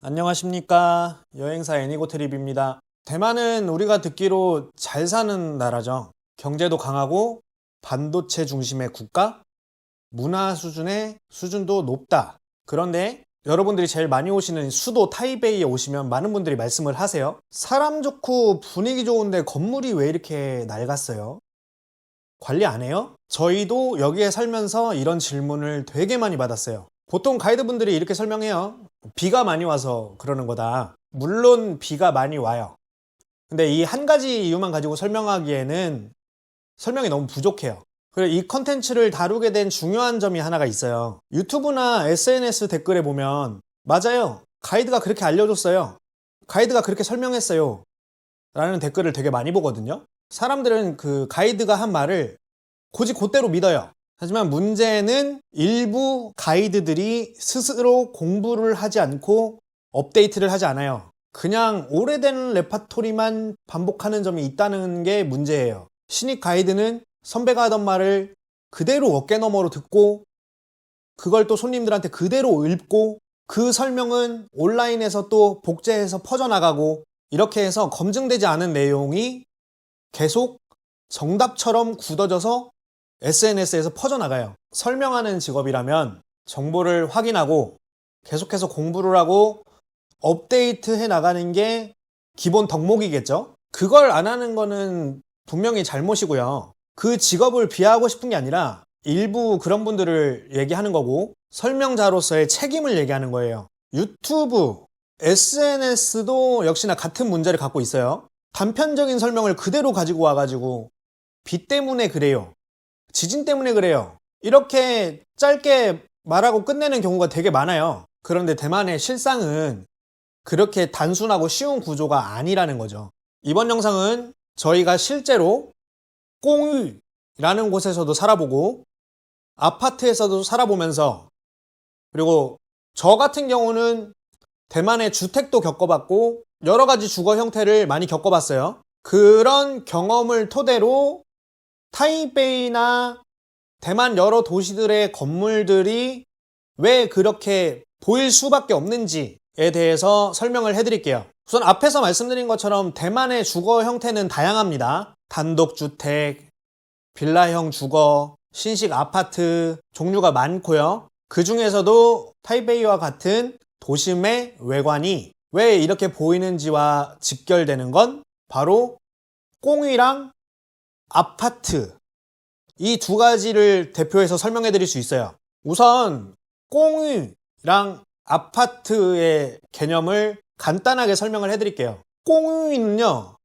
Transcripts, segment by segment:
안녕하십니까. 여행사 애니고트립입니다. 대만은 우리가 듣기로 잘 사는 나라죠. 경제도 강하고 반도체 중심의 국가, 문화 수준의 수준도 높다. 그런데 여러분들이 제일 많이 오시는 수도 타이베이에 오시면 많은 분들이 말씀을 하세요. 사람 좋고 분위기 좋은데 건물이 왜 이렇게 낡았어요? 관리 안 해요? 저희도 여기에 살면서 이런 질문을 되게 많이 받았어요. 보통 가이드분들이 이렇게 설명해요. 비가 많이 와서 그러는 거다. 물론 비가 많이 와요. 근데 이 한 가지 이유만 가지고 설명하기에는 설명이 너무 부족해요. 그리고 이 컨텐츠를 다루게 된 중요한 점이 하나가 있어요. 유튜브나 SNS 댓글에 보면 맞아요. 가이드가 그렇게 알려줬어요. 가이드가 그렇게 설명했어요. 라는 댓글을 되게 많이 보거든요. 사람들은 그 가이드가 한 말을 곧이 곧대로 믿어요. 하지만 문제는 일부 가이드들이 스스로 공부를 하지 않고 업데이트를 하지 않아요. 그냥 오래된 레파토리만 반복하는 점이 있다는 게 문제예요. 신입 가이드는 선배가 하던 말을 그대로 어깨너머로 듣고 그걸 또 손님들한테 그대로 읽고 그 설명은 온라인에서 또 복제해서 퍼져나가고 이렇게 해서 검증되지 않은 내용이 계속 정답처럼 굳어져서 SNS에서 퍼져나가요. 설명하는 직업이라면 정보를 확인하고 계속해서 공부를 하고 업데이트 해 나가는 게 기본 덕목이겠죠? 그걸 안 하는 거는 분명히 잘못이고요. 그 직업을 비하하고 싶은 게 아니라 일부 그런 분들을 얘기하는 거고 설명자로서의 책임을 얘기하는 거예요. 유튜브, SNS도 역시나 같은 문제를 갖고 있어요. 단편적인 설명을 그대로 가지고 와가지고 비 때문에 그래요. 지진 때문에 그래요. 이렇게 짧게 말하고 끝내는 경우가 되게 많아요. 그런데 대만의 실상은 그렇게 단순하고 쉬운 구조가 아니라는 거죠. 이번 영상은 저희가 실제로 꽁유라는 곳에서도 살아보고 아파트에서도 살아보면서 그리고 저 같은 경우는 대만의 주택도 겪어봤고 여러 가지 주거 형태를 많이 겪어봤어요. 그런 경험을 토대로 타이베이나 대만 여러 도시들의 건물들이 왜 그렇게 보일 수밖에 없는지에 대해서 설명을 해드릴게요. 우선 앞에서 말씀드린 것처럼 대만의 주거 형태는 다양합니다. 단독주택, 빌라형 주거, 신식 아파트 종류가 많고요. 그 중에서도 타이베이와 같은 도심의 외관이 왜 이렇게 보이는지와 직결되는 건 바로 꽁이랑 아파트 이 두 가지를 대표해서 설명해 드릴 수 있어요. 우선 꽁이랑 아파트의 개념을 간단하게 설명을 해 드릴게요. 꽁이는요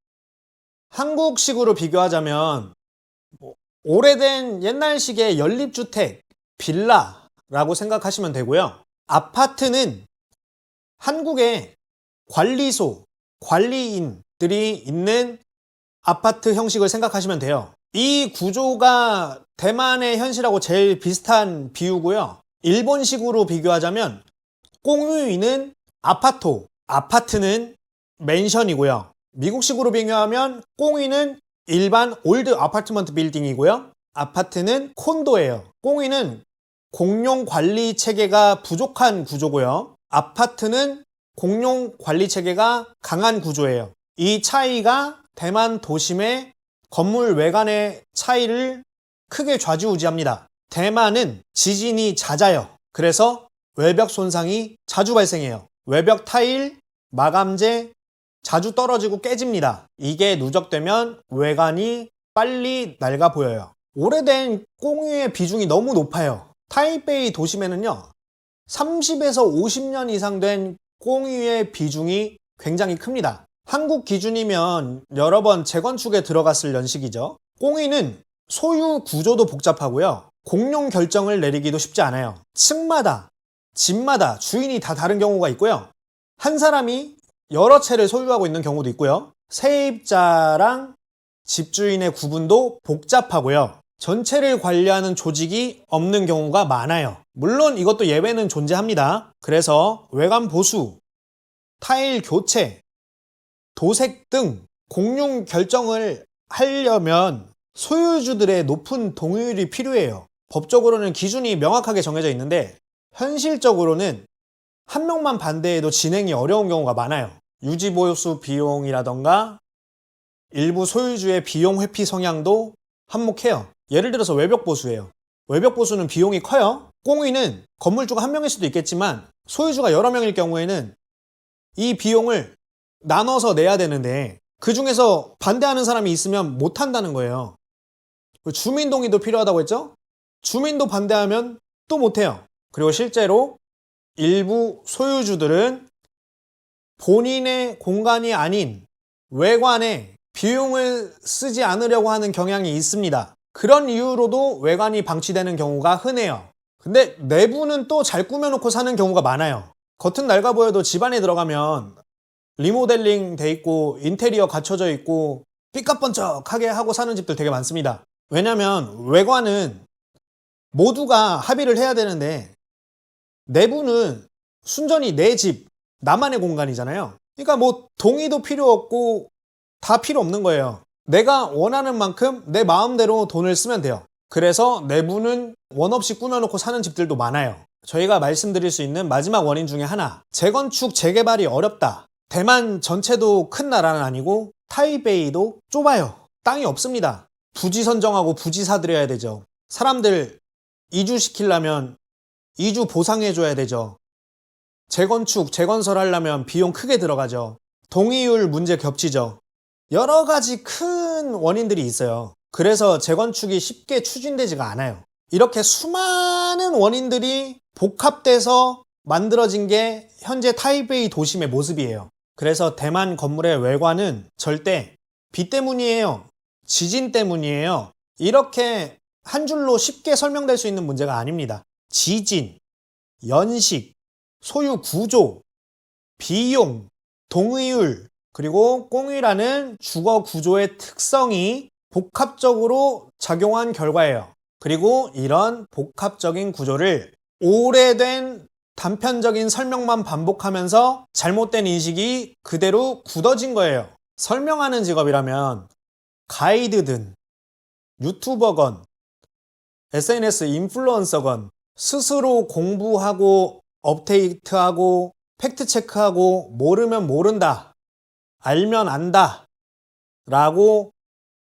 한국식으로 비교하자면 오래된 옛날식의 연립주택, 빌라라고 생각하시면 되고요. 아파트는 한국의 관리소, 관리인들이 있는 아파트 형식을 생각하시면 돼요. 이 구조가 대만의 현실하고 제일 비슷한 비유고요. 일본식으로 비교하자면 꽁유이는 아파토, 아파트는 맨션이고요. 미국식으로 비교하면 꽁이는 일반 올드 아파트먼트 빌딩이고요. 아파트는 콘도예요. 꽁이는 공용 관리 체계가 부족한 구조고요. 아파트는 공용 관리 체계가 강한 구조예요. 이 차이가 대만 도심의 건물 외관의 차이를 크게 좌지우지합니다. 대만은 지진이 잦아요. 그래서 외벽 손상이 자주 발생해요. 외벽 타일, 마감재 자주 떨어지고 깨집니다. 이게 누적되면 외관이 빨리 낡아 보여요. 오래된 꽁유의 비중이 너무 높아요. 타이베이 도심에는요 30에서 50년 이상 된 꽁유의 비중이 굉장히 큽니다. 한국 기준이면 여러 번 재건축에 들어갔을 연식이죠. 꽁이는 소유 구조도 복잡하고요. 공용 결정을 내리기도 쉽지 않아요. 층마다, 집마다 주인이 다 다른 경우가 있고요. 한 사람이 여러 채를 소유하고 있는 경우도 있고요. 세입자랑 집주인의 구분도 복잡하고요. 전체를 관리하는 조직이 없는 경우가 많아요. 물론 이것도 예외는 존재합니다. 그래서 외관 보수, 타일 교체, 도색 등 공용 결정을 하려면 소유주들의 높은 동의율이 필요해요. 법적으로는 기준이 명확하게 정해져 있는데 현실적으로는 한 명만 반대해도 진행이 어려운 경우가 많아요. 유지보수 비용이라던가 일부 소유주의 비용 회피 성향도 한몫해요. 예를 들어서 외벽 보수예요. 외벽 보수는 비용이 커요. 꽁이는 건물주가 한 명일 수도 있겠지만 소유주가 여러 명일 경우에는 이 비용을 나눠서 내야 되는데 그 중에서 반대하는 사람이 있으면 못 한다는 거예요. 주민 동의도 필요하다고 했죠? 주민도 반대하면 또 못 해요. 그리고 실제로 일부 소유주들은 본인의 공간이 아닌 외관에 비용을 쓰지 않으려고 하는 경향이 있습니다. 그런 이유로도 외관이 방치되는 경우가 흔해요. 근데 내부는 또 잘 꾸며놓고 사는 경우가 많아요. 겉은 낡아 보여도 집 안에 들어가면 리모델링 돼 있고 인테리어 갖춰져 있고 삐까뻔쩍하게 하고 사는 집들 되게 많습니다. 왜냐면 외관은 모두가 합의를 해야 되는데 내부는 순전히 내 집, 나만의 공간이잖아요. 그러니까 뭐 동의도 필요 없고 다 필요 없는 거예요. 내가 원하는 만큼 내 마음대로 돈을 쓰면 돼요. 그래서 내부는 원 없이 꾸며놓고 사는 집들도 많아요. 저희가 말씀드릴 수 있는 마지막 원인 중에 하나, 재건축, 재개발이 어렵다. 대만 전체도 큰 나라는 아니고 타이베이도 좁아요. 땅이 없습니다. 부지 선정하고 부지 사들여야 되죠. 사람들 이주시키려면 이주 보상해줘야 되죠. 재건축, 재건설 하려면 비용 크게 들어가죠. 동의율 문제 겹치죠. 여러 가지 큰 원인들이 있어요. 그래서 재건축이 쉽게 추진되지가 않아요. 이렇게 수많은 원인들이 복합돼서 만들어진 게 현재 타이베이 도심의 모습이에요. 그래서 대만 건물의 외관은 절대 비 때문이에요. 지진 때문이에요. 이렇게 한 줄로 쉽게 설명될 수 있는 문제가 아닙니다. 지진, 연식, 소유 구조, 비용, 동의율, 그리고 꽁이라는 주거 구조의 특성이 복합적으로 작용한 결과예요. 그리고 이런 복합적인 구조를 오래된 단편적인 설명만 반복하면서 잘못된 인식이 그대로 굳어진 거예요. 설명하는 직업이라면 가이드든 유튜버건 SNS 인플루언서건 스스로 공부하고 업데이트하고 팩트체크하고 모르면 모른다, 알면 안다 라고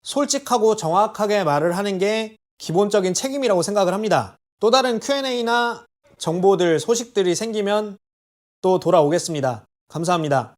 솔직하고 정확하게 말을 하는 게 기본적인 책임이라고 생각을 합니다. 또 다른 Q&A나 정보들, 소식들이 생기면 또 돌아오겠습니다. 감사합니다.